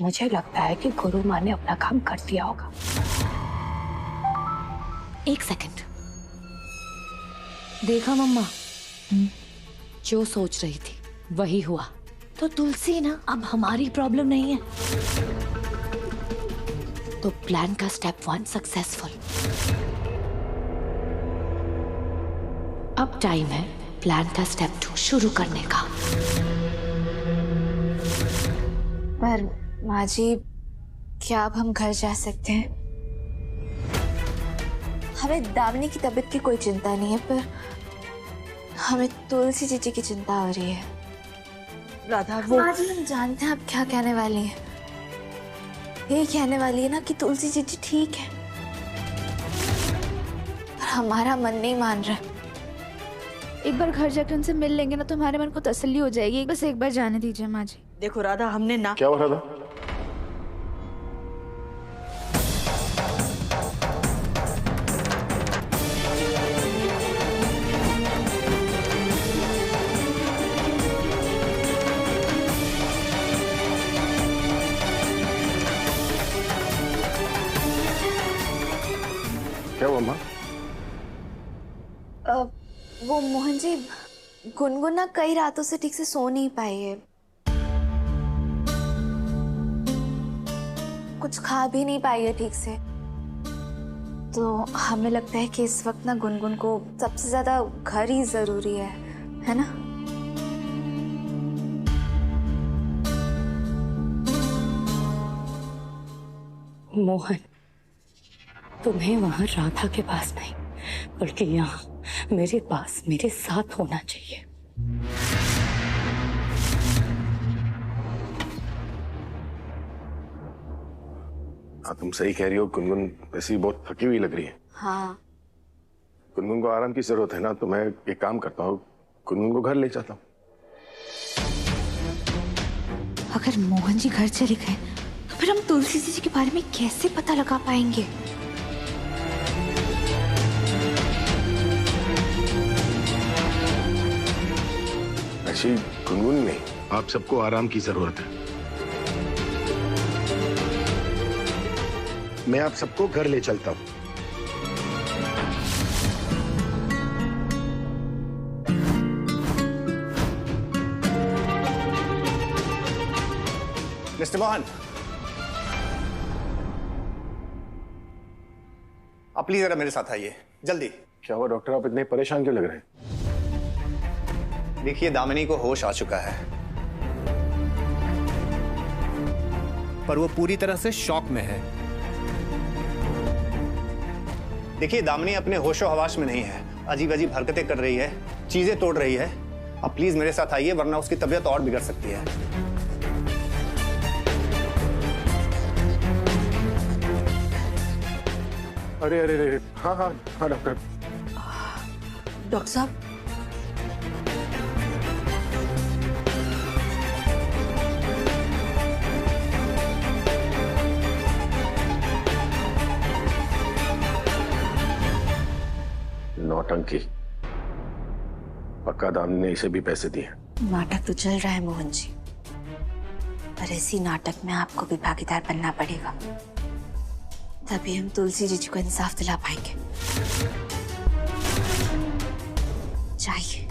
मुझे लगता है कि गुरु माँ ने अपना काम कर दिया होगा। एक सेकंड। देखा मम्मा, जो सोच रही थी वही हुआ। तो तुलसी ना अब हमारी प्रॉब्लम नहीं है। तो प्लान का स्टेप 1 सक्सेसफुल। अब टाइम है प्लान का स्टेप 2 शुरू करने का। पर माँ जी, क्या अब हम घर जा सकते हैं? हमें दामिनी की तबीयत की कोई चिंता नहीं है, पर हमें तुलसी जीजी की चिंता हो रही है। राधा, वो माँ जी, हम जानते हैं आप क्या कहने वाली हैं। ये कहने वाली है ना कि तुलसी जीजी ठीक है, पर हमारा मन नहीं मान रहा। एक बार घर जाकर उनसे मिल लेंगे ना तो हमारे मन को तसल्ली हो जाएगी। बस एक बार जाने दीजिए माँ जी। देखो राधा, हमने ना क्या हुआ राधा? क्या हुआ माँ? वो मोहन जी, गुनगुन ना कई रातों से ठीक से सो नहीं पाई है, कुछ खा भी नहीं पाई है ठीक से। तो हमें लगता है कि इस वक्त ना गुनगुन को सबसे ज्यादा घर ही जरूरी है ना? मोहन, तुम्हें वहां राधा के पास नहीं बल्कि यहाँ मेरे पास मेरे साथ होना चाहिए। हाँ, तुम सही कह रही हो। गुनगुन वैसे ही बहुत थकी हुई लग रही है। हाँ, गुनगुन को आराम की जरूरत है ना, तो मैं एक काम करता हूँ, गुनगुन को घर ले जाता हूँ। अगर मोहन जी घर चले गए तो फिर हम तुलसी जी के बारे में कैसे पता लगा पाएंगे? ऐसी गुनगुन नहीं, आप सबको आराम की जरूरत है। मैं आप सबको घर ले चलता हूँ। मिस्टर मोहन, आप प्लीज जरा मेरे साथ आइए, जल्दी। क्या हुआ डॉक्टर, आप इतने परेशान क्यों लग रहे हैं? देखिए, दामिनी को होश आ चुका है, पर वो पूरी तरह से शॉक में है। देखिए, दामिनी अपने होशो हवास में नहीं है, अजीब अजीब हरकतें कर रही है, चीजें तोड़ रही है। आप प्लीज मेरे साथ आइए, वरना उसकी तबीयत और बिगड़ सकती है। अरे अरे अरे, हाँ हाँ हाँ डॉक्टर। डॉक्टर साहब, नौटंकी। पक्का दामिनी ने इसे भी पैसे दिए। नाटक तो चल रहा है मोहन जी, पर इसी नाटक में आपको भी भागीदार बनना पड़ेगा, तभी हम तुलसी जी को इंसाफ दिला पाएंगे। चाहिए।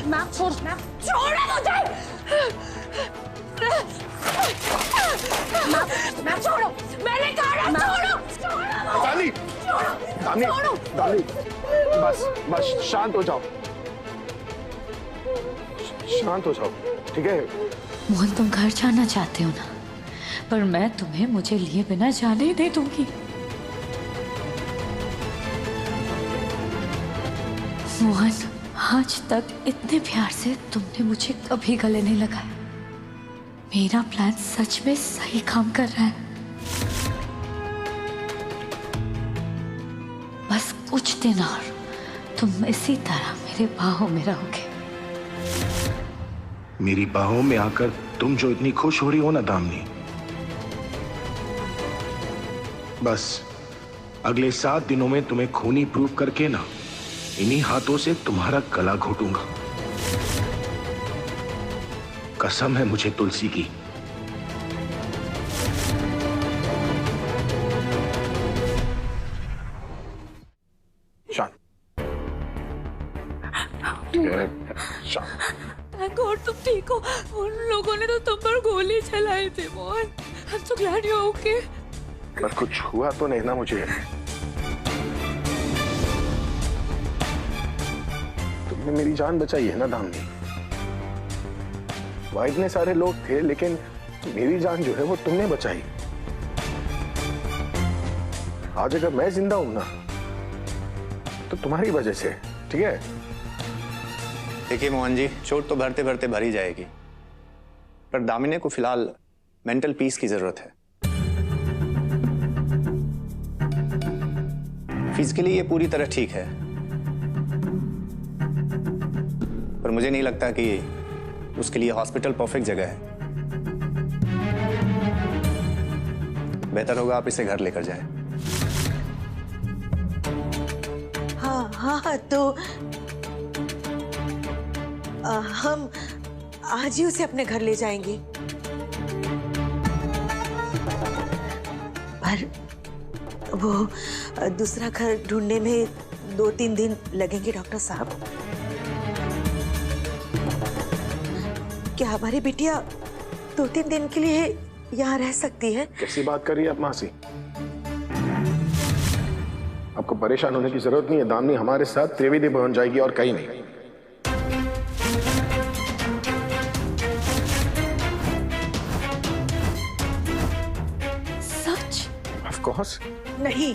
मैम छोड़, मैम छोड़ो मुझे। मैम छोड़ो, मैंने कहा ना छोड़ो। दामिनी, दामिनी, दामिनी, बस शांत हो जाओ, शांत हो जाओ, ठीक है? मोहन, तुम घर जाना चाहते हो ना, पर मैं तुम्हें मुझे लिए बिना जाने ही नहीं दूंगी। मोहन, आज तक इतने प्यार से तुमने मुझे कभी गले नहीं लगाया। मेरा प्लान सच में सही काम कर रहा है। बस कुछ दिन और तुम इसी तरह मेरे बाहों में रहोगे। मेरी बाहों में आकर तुम जो इतनी खुश हो रही हो ना दामिनी, बस अगले 7 दिनों में तुम्हें खूनी प्रूव करके ना इन्हीं हाथों से तुम्हारा गला घोटूंगा। कसम है मुझे तुलसी की। शांत। थैंक गॉड तुम ठीक हो। उन लोगों ने तो तुम पर गोली चलाई थी Mohan. I'm so glad you're okay. पर कुछ हुआ तो नहीं ना मुझे? तुमने मेरी जान बचाई है ना दामिनी। वहां इतने सारे लोग थे लेकिन मेरी जान जो है वो तुमने बचाई। आज अगर मैं जिंदा हूं ना तो तुम्हारी वजह से, ठीक है? देखिए मोहन जी, चोट तो भरते भरते भरी जाएगी, पर दामिनी को फिलहाल मेंटल पीस की जरूरत है। फिजिकली ये पूरी तरह ठीक है, पर मुझे नहीं लगता कि उसके लिए हॉस्पिटल परफेक्ट जगह है। बेहतर होगा आप इसे घर लेकर जाएं। हाँ तो हम आज ही उसे अपने घर ले जाएंगे। पर वो दूसरा घर ढूंढने में 2-3 दिन लगेंगे डॉक्टर साहब। क्या हमारी बिटिया 2-3 दिन के लिए यहाँ रह सकती है? कैसी बात कर रही है आप मासी? आपको परेशान होने की जरूरत नहीं है। दामिनी हमारे साथ त्रिवेदी भवन जाएगी और कहीं नहीं। सच? Of course. नहीं,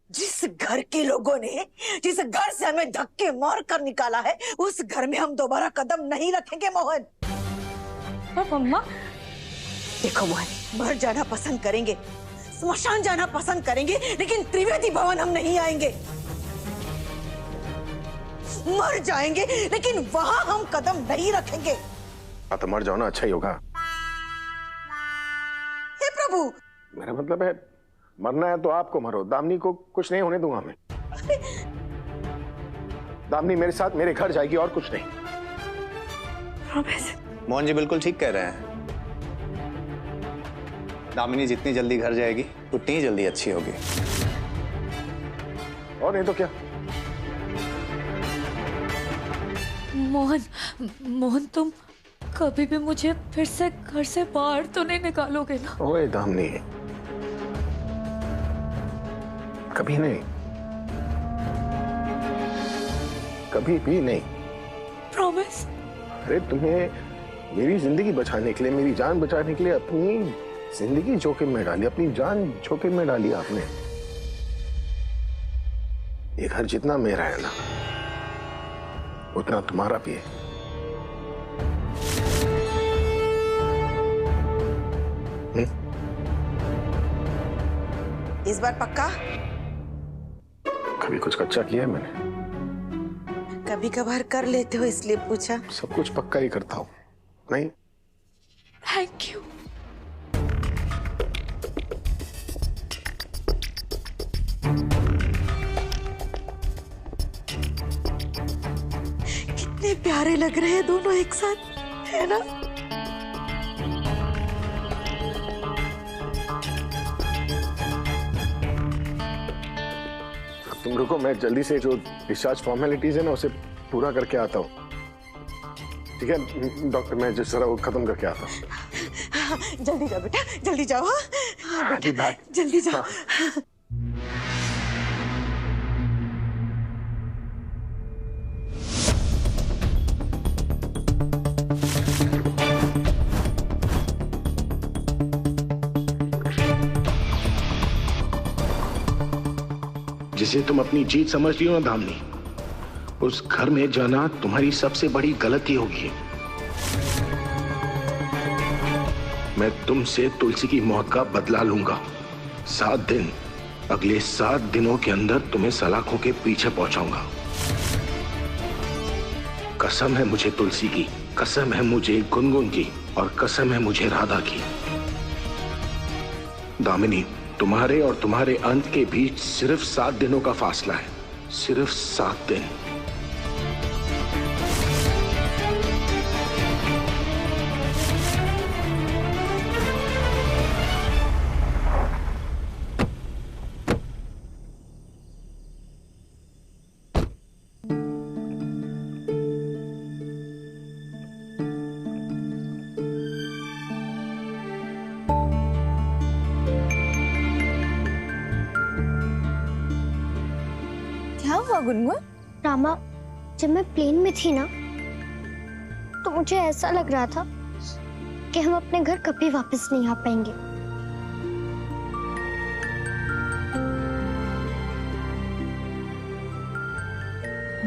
जिस घर के लोगों ने जिस घर से हमें धक्के मार कर निकाला है उस घर में हम दोबारा कदम नहीं रखेंगे मोहन। पर मम्मा, देखो मोहन, मर जाना पसंद करेंगे, स्मशान जाना पसंद करेंगे, लेकिन त्रिवेदी भवन हम नहीं आएंगे। मर जाएंगे लेकिन वहां हम कदम नहीं रखेंगे। हाँ तो मर जाओ ना, अच्छा ही होगा। हे प्रभु, मेरा मतलब है मरना है तो आपको मरो, दामिनी को कुछ नहीं होने दूंगा मैं। दामिनी मेरे साथ मेरे घर जाएगी और कुछ नहीं। मोहन जी बिल्कुल ठीक कह रहे हैं। दामिनी जितनी जल्दी घर जाएगी उतनी ही जल्दी अच्छी होगी। और नहीं तो क्या? मोहन तुम कभी भी मुझे फिर से घर से बाहर तो नहीं निकालोगे ना? ओए दामिनी, कभी नहीं, कभी भी नहीं। प्रॉमिस? अरे तुम्हें मेरी जिंदगी बचाने के लिए, मेरी जान बचाने के लिए अपनी जिंदगी जोखिम में डाली, अपनी जान जोखिम में डाली आपने। ये घर जितना मेरा है ना उतना तुम्हारा भी है। इस बार पक्का? कभी कुछ कच्चा किया है मैंने? कभी कभार कर लेते हो इसलिए पूछा। सब कुछ पक्का ही करता हूं। नहीं? Thank you. कितने प्यारे लग रहे हैं दोनों एक साथ, है ना? तुम रुको, मैं जल्दी से जो डिस्चार्ज फॉर्मेलिटीज है ना उसे पूरा करके आता हूँ। ठीक है डॉक्टर, मैं जिस तरह वो खत्म करके आता हूँ। जल्दी जाओ बेटा, जल्दी जाओ। हाँ बेटा, जल्दी जाओ। जिसे तुम अपनी जीत समझती हो ना दामिनी, उस घर में जाना तुम्हारी सबसे बड़ी गलती होगी। मैं तुमसे तुलसी की मौत का बदला लूंगा। 7 दिन, अगले 7 दिनों के अंदर तुम्हें सलाखों के पीछे पहुंचाऊंगा। कसम है मुझे तुलसी की, कसम है मुझे गुनगुन की, और कसम है मुझे राधा की। दामिनी, तुम्हारे और तुम्हारे अंत के बीच सिर्फ 7 दिनों का फासला है, सिर्फ 7 दिन। क्या हुआ गुनगुन? रामा, जब मैं प्लेन में थी ना, तो मुझे ऐसा लग रहा था कि हम अपने घर कभी वापस नहीं आ पाएंगे।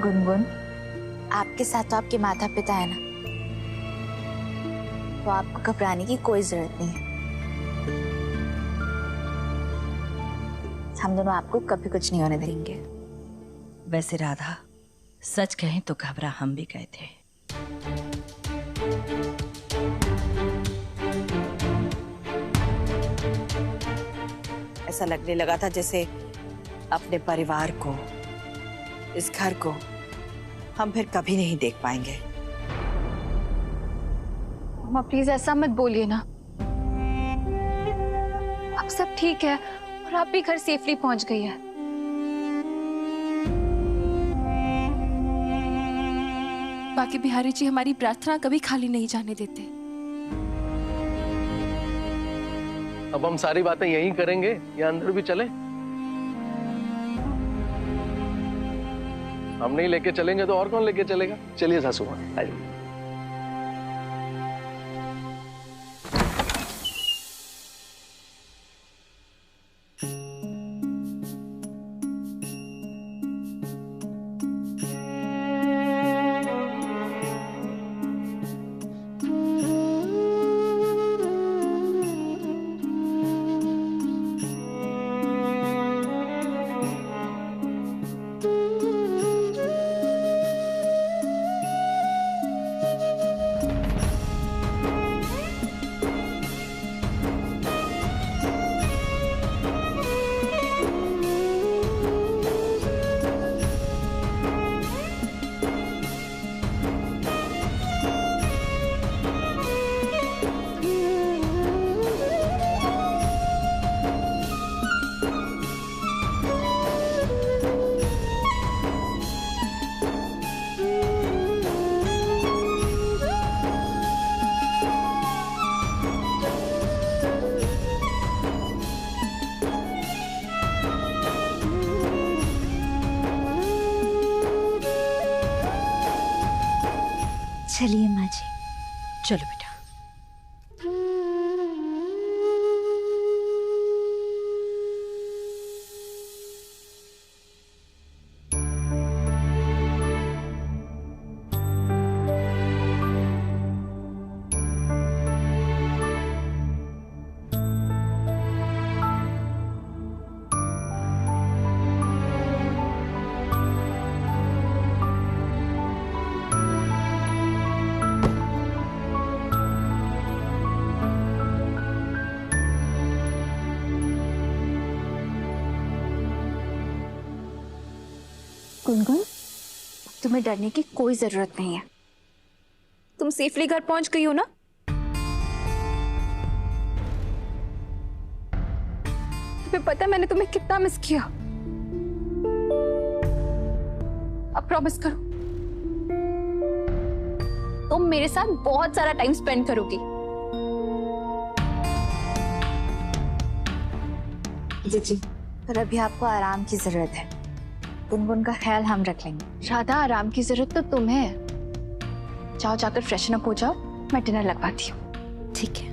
गुनगुन, आपके साथ तो आपके माता पिता है ना, तो आपको घबराने की कोई जरूरत नहीं है। हम दोनों आपको कभी कुछ नहीं होने देंगे। वैसे राधा, सच कहें तो घबरा हम भी गए थे। ऐसा लगने लगा था जैसे अपने परिवार को, इस घर को हम फिर कभी नहीं देख पाएंगे। माँ प्लीज ऐसा मत बोलिए ना। अब सब ठीक है और आप भी घर सेफली पहुंच गई है। बाकी बिहारी जी हमारी प्रार्थना कभी खाली नहीं जाने देते। अब हम सारी बातें यहीं करेंगे या अंदर भी चले? हम नहीं लेके चलेंगे तो और कौन लेके चलेगा? चलिए सासू मां, आइए। चलिए माँ जी। चलो बेटा। गुनगुन, तुम्हें डरने की कोई जरूरत नहीं है। तुम सेफली घर पहुंच गई हो ना? तुम्हें पता है मैंने तुम्हें कितना मिस किया। अब प्रॉमिस करो, तुम मेरे साथ बहुत सारा टाइम स्पेंड करोगी। जी, पर अभी आपको आराम की जरूरत है। गुनगुन का ख्याल हम रख लेंगे। राधा, आराम की जरूरत तो तुम्हें है। जाओ, जाकर फ्रेशन अप हो जाओ, मैं डिनर लगवाती हूँ। ठीक है।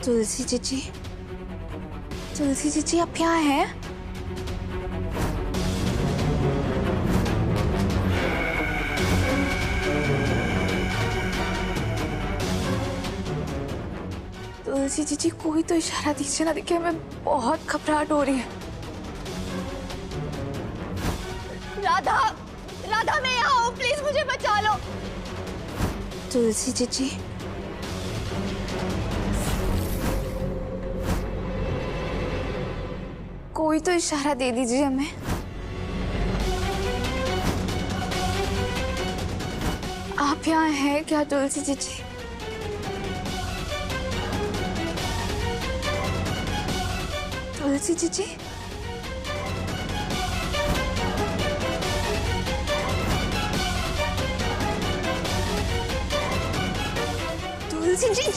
तुलसी जीजी, तुलसी जीजी आप यहाँ हैं? तुलसी जी कोई तो इशारा दीजिए ना, देखिए हमें बहुत घबराहट हो रही है। राधा, राधा मैं यहाँ हूँ, प्लीज मुझे बचा लो। तुलसी जी कोई तो इशारा दे दीजिए हमें। आप यहाँ हैं क्या तुलसी जी? तुलसी जी तुलसी जी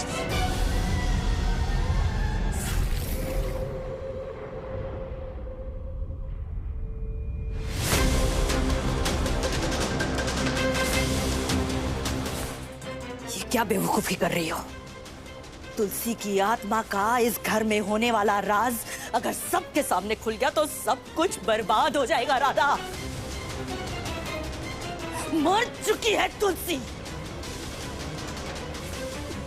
क्या बेवकूफी कर रही हो? तुलसी की आत्मा का इस घर में होने वाला राज अगर सबके सामने खुल गया तो सब कुछ बर्बाद हो जाएगा। राधा, मर चुकी है तुलसी।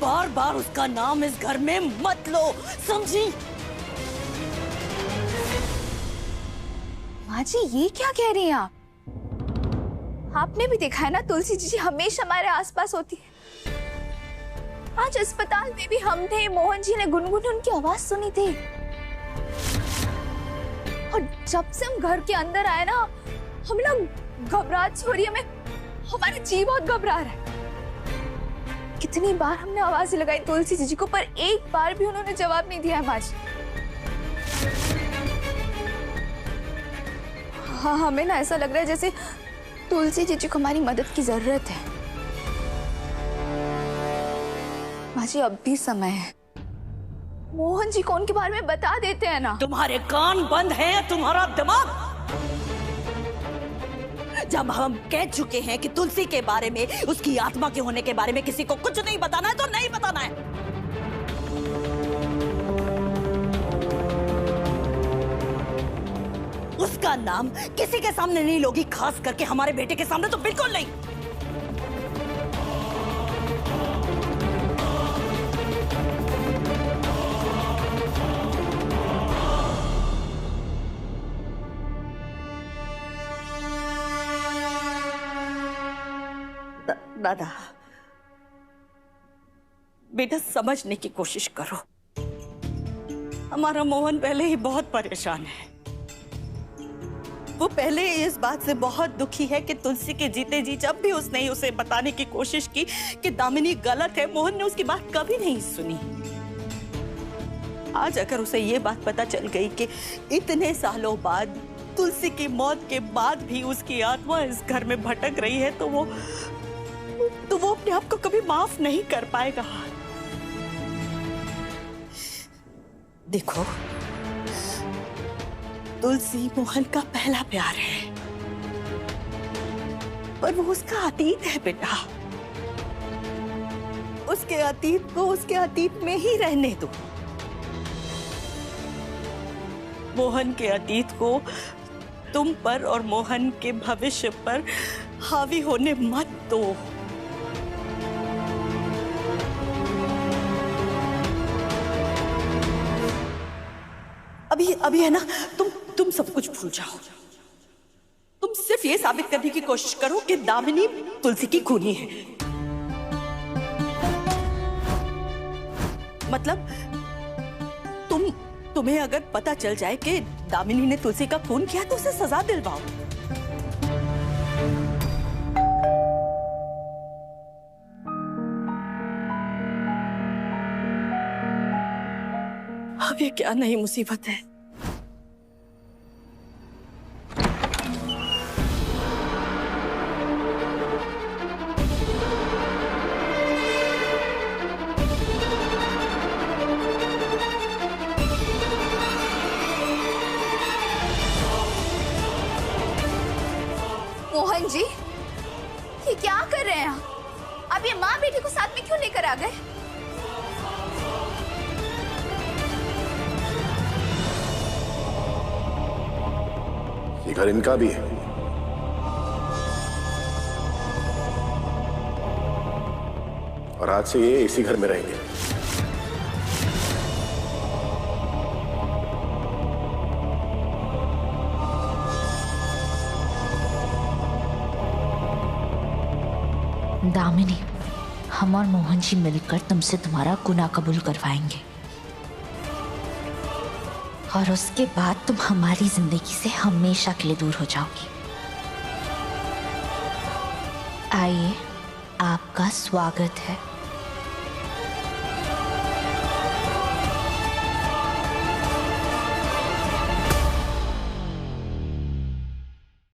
बार बार उसका नाम इस घर में मत लो, समझी? माँ जी ये क्या कह रही हैं आप? आपने भी देखा है ना तुलसी जी हमेशा हमारे आसपास होती है। आज अस्पताल में भी हम थे, मोहन जी ने गुनगुन उनकी आवाज सुनी थी। और जब से हम घर के अंदर आए ना, हमें ना घबराहट हो रही है, हमारा जी बहुत घबरा रहा है। कितनी बार हमने आवाज लगाई तुलसी जी को, पर एक बार भी उन्होंने जवाब नहीं दिया है माँ जी। हाँ, हमें ना ऐसा लग रहा है जैसे तुलसी जी को हमारी मदद की जरूरत है। माँ जी अब भी समय है, मोहन जी को उनके बारे में बता देते हैं ना। तुम्हारे कान बंद हैं, तुम्हारा दिमाग। जब हम कह चुके हैं कि तुलसी के बारे में, उसकी आत्मा के होने के बारे में किसी को कुछ नहीं बताना है तो नहीं बताना है। उसका नाम किसी के सामने नहीं लोगी, खास करके हमारे बेटे के सामने तो बिल्कुल नहीं। दादा, बेटा समझने की कोशिश करो। हमारा मोहन पहले ही बहुत परेशान है। वो पहले इस बात से बहुत दुखी है कि तुलसी के जीते जी जब भी उसने उसे बताने की कोशिश की कि दामिनी गलत है, मोहन ने उसकी बात कभी नहीं सुनी। आज अगर उसे ये बात पता चल गई कि इतने सालों बाद, तुलसी की मौत के बाद भी उसकी आत्मा इस घर में भटक रही है, तो वो अपने आप को कभी माफ नहीं कर पाएगा। देखो, तुलसी मोहन का पहला प्यार है, पर वो उसका अतीत है बेटा। उसके अतीत को उसके अतीत में ही रहने दो। मोहन के अतीत को तुम पर और मोहन के भविष्य पर हावी होने मत दो। अभी है ना, तुम सब कुछ भूल जाओ। तुम सिर्फ ये साबित करने की कोशिश करो कि दामिनी तुलसी की खूनी है। मतलब तुम्हें अगर पता चल जाए कि दामिनी ने तुलसी का खून किया तो उसे सजा दिलवाओ। अब ये क्या नई मुसीबत है? मोहन जी, ये क्या कर रहे हैं आप? ये माँ बेटी को साथ में क्यों लेकर आ गए? ये घर इनका भी है, और आज से ये इसी घर में रहेंगे। दामिनी, हम और मोहन जी मिलकर तुमसे तुम्हारा गुनाह कबूल करवाएंगे और उसके बाद तुम हमारी जिंदगी से हमेशा के लिए दूर हो जाओगी। आइए, आपका स्वागत है।